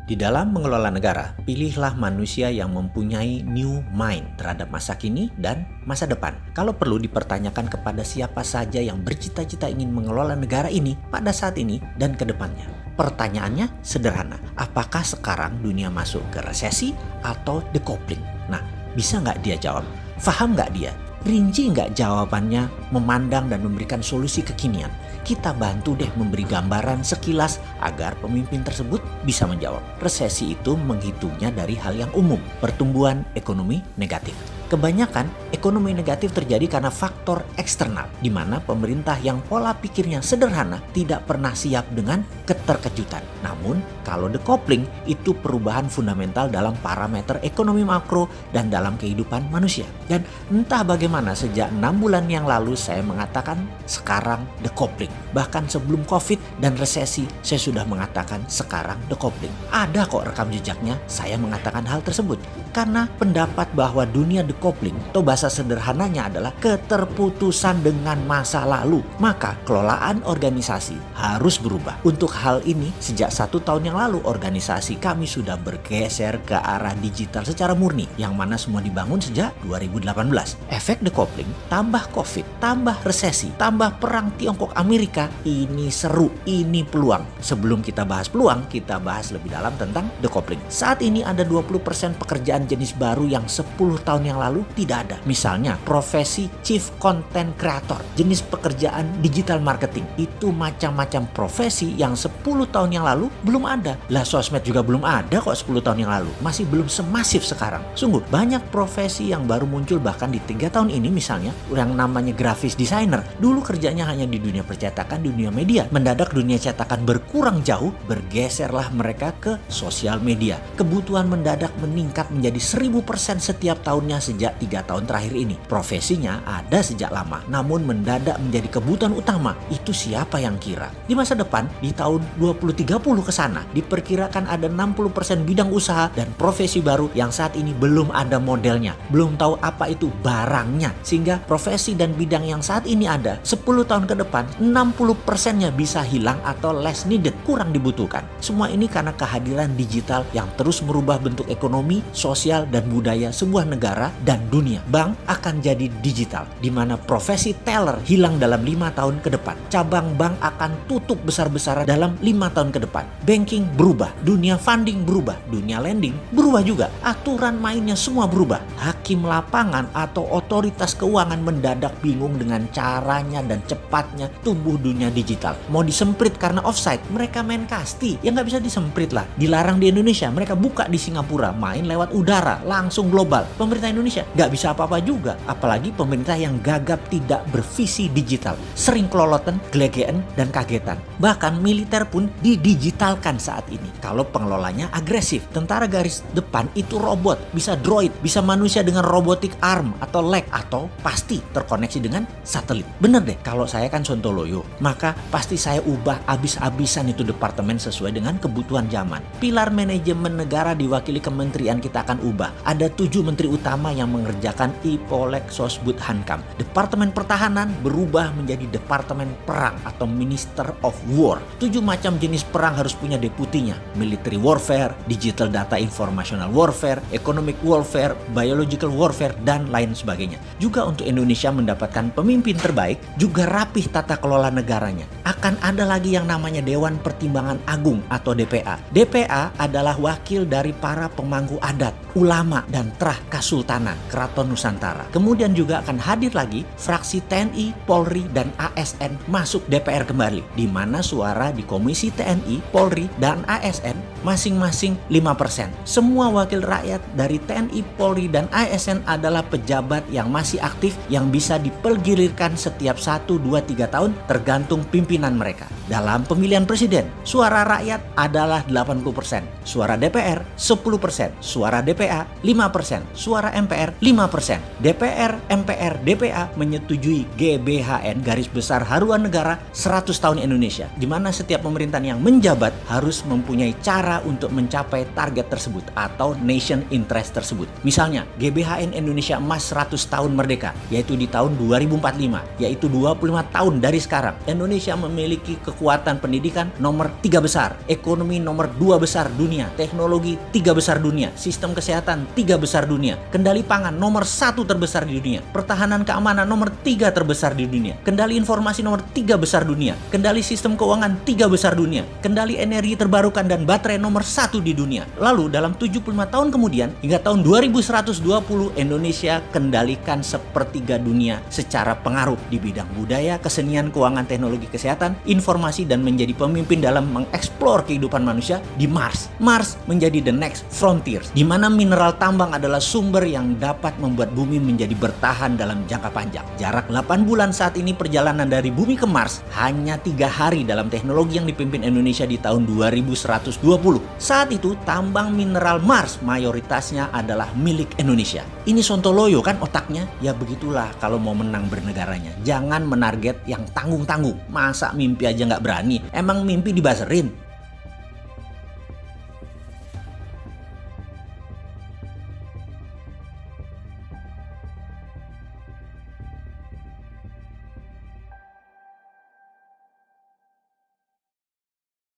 Di dalam mengelola negara, pilihlah manusia yang mempunyai new mind terhadap masa kini dan masa depan. Kalau perlu dipertanyakan kepada siapa saja yang bercita-cita ingin mengelola negara ini pada saat ini dan ke depannya. Pertanyaannya sederhana, apakah sekarang dunia masuk ke resesi atau decoupling? Nah, bisa nggak dia jawab? Faham nggak dia? Rinci nggak jawabannya, memandang dan memberikan solusi kekinian? Kita bantu deh memberi gambaran sekilas agar pemimpin tersebut bisa menjawab. Resesi itu menghitungnya dari hal yang umum, pertumbuhan ekonomi negatif. Kebanyakan ekonomi negatif terjadi karena faktor eksternal, di mana pemerintah yang pola pikirnya sederhana tidak pernah siap dengan keterkejutan. Namun, kalau decoupling itu perubahan fundamental dalam parameter ekonomi makro dan dalam kehidupan manusia. Dan entah bagaimana sejak 6 bulan yang lalu saya mengatakan sekarang decoupling. Bahkan sebelum COVID dan resesi saya sudah mengatakan sekarang decoupling. Ada kok rekam jejaknya saya mengatakan hal tersebut. Karena pendapat bahwa dunia decoupling atau bahasa sederhananya adalah keterputusan dengan masa lalu. Maka kelolaan organisasi harus berubah. Untuk hal ini sejak 1 tahun yang lalu organisasi kami sudah bergeser ke arah digital secara murni. Yang mana semua dibangun sejak 2018. Efek decoupling tambah COVID, tambah resesi, tambah perang Tiongkok Amerika. Ini seru, ini peluang. Sebelum kita bahas peluang, kita bahas lebih dalam tentang decoupling. Saat ini ada 20% pekerjaan jenis baru yang 10 tahun yang lalu tidak ada. Misalnya profesi Chief Content Creator, jenis pekerjaan digital marketing. Itu macam-macam profesi yang 10 tahun yang lalu belum ada. Lah sosmed juga belum ada kok 10 tahun yang lalu. Masih belum semasif sekarang. Sungguh banyak profesi yang baru muncul bahkan di 3 tahun ini, misalnya yang namanya graphics designer. Dulu kerjanya hanya di dunia percetakan, dunia media. Mendadak dunia cetakan berkurang jauh, bergeserlah mereka ke sosial media. Kebutuhan mendadak meningkat menjadi 1000% setiap tahunnya sejak 3 tahun terakhir ini. Profesinya ada sejak lama, namun mendadak menjadi kebutuhan utama. Itu siapa yang kira? Di masa depan, di tahun 2030 ke sana, diperkirakan ada 60% bidang usaha dan profesi baru yang saat ini belum ada modelnya. Belum tahu apa itu barangnya. Sehingga profesi dan bidang yang saat ini ada, 10 tahun ke depan, 60%-nya bisa hilang atau less needed, kurang dibutuhkan. Semua ini karena kehadiran digital yang terus merubah bentuk ekonomi, sosial, dan budaya sebuah negara dan dunia. Bank akan jadi digital, di mana profesi teller hilang dalam 5 tahun ke depan. Cabang bank akan tutup besar-besaran dalam 5 tahun ke depan. Banking berubah, dunia funding berubah, dunia lending berubah juga. Aturan mainnya semua berubah. Hakim lapangan atau otoritas keuangan mendadak bingung dengan caranya dan cepatnya tumbuh dunia digital. Mau disemprit karena offside, mereka main kasti. Ya nggak bisa disemprit lah. Dilarang di Indonesia, mereka buka di Singapura, main lewat udara, langsung global. Pemerintah Indonesia nggak bisa apa-apa juga. Apalagi pemerintah yang gagap tidak bervisi digital. Sering keloloten, gelegean, dan kagetan. Bahkan militer pun didigitalkan saat ini. Kalau pengelolanya agresif. Tentara garis depan itu robot, bisa droid, bisa manusia dengan robotic arm atau leg, atau pasti terkoneksi dengan satelit. Bener deh, kalau saya kan sontoloyo, maka pasti saya ubah abis-abisan itu departemen sesuai dengan kebutuhan zaman. Pilar manajemen negara diwakili kementerian kita akan ubah. Ada 7 menteri utama yang mengerjakan Ipolek Sosbud Hankam. Departemen pertahanan berubah menjadi departemen perang atau Minister of War. 7 macam jenis perang harus punya deputinya. Military warfare, digital data informational warfare, economic warfare, biological warfare, dan lain sebagainya. Juga untuk Indonesia mendapatkan pemimpin terbaik, juga rapih tata kelola negaranya. Akan ada lagi yang namanya Dewan Pertimbangan Agung atau DPA. DPA adalah wakil dari para pemangku adat, ulama, dan trah kasultanan Keraton Nusantara. Kemudian juga akan hadir lagi fraksi TNI, Polri, dan ASN masuk DPR kembali, di mana suara di Komisi TNI, Polri, dan ASN masing-masing 5%. Semua wakil rakyat dari TNI, Polri, dan ASN adalah pejabat yang masih aktif yang bisa dipergilirkan setiap 1, 2, 3 tahun tergantung pimpinan mereka. Dalam pemilihan presiden, suara rakyat adalah 80%, suara DPR 10%, suara DPA 5%, suara MPR MPR 5%. DPR, MPR, DPA menyetujui GBHN garis besar haluan negara 100 tahun Indonesia, di mana setiap pemerintahan yang menjabat harus mempunyai cara untuk mencapai target tersebut atau nation interest tersebut. Misalnya, GBHN Indonesia Emas 100 tahun merdeka, yaitu di tahun 2045, yaitu 25 tahun dari sekarang. Indonesia memiliki kekuatan pendidikan nomor 3 besar, ekonomi nomor 2 besar dunia, teknologi 3 besar dunia, sistem kesehatan 3 besar dunia, kendali pangan nomor 1 terbesar di dunia, pertahanan keamanan nomor 3 terbesar di dunia, kendali informasi nomor 3 besar dunia, kendali sistem keuangan 3 besar dunia, kendali energi terbarukan dan baterai nomor 1 di dunia. Lalu dalam 75 tahun kemudian, hingga tahun 2120, Indonesia kendalikan sepertiga dunia secara pengaruh di bidang budaya, kesenian, keuangan, teknologi, kesehatan, informasi, dan menjadi pemimpin dalam mengeksplor kehidupan manusia di Mars. Mars menjadi the next frontier, di mana mineral tambang adalah sumber yang dapat membuat bumi menjadi bertahan dalam jangka panjang. Jarak 8 bulan saat ini perjalanan dari bumi ke Mars hanya 3 hari dalam teknologi yang dipimpin Indonesia di tahun 2120. Saat itu tambang mineral Mars mayoritasnya adalah milik Indonesia. Ini sontoloyo kan otaknya? Ya begitulah kalau mau menang bernegaranya. Jangan menarget yang tanggung-tanggung. Masa mimpi aja nggak berani? Emang mimpi dibaserin?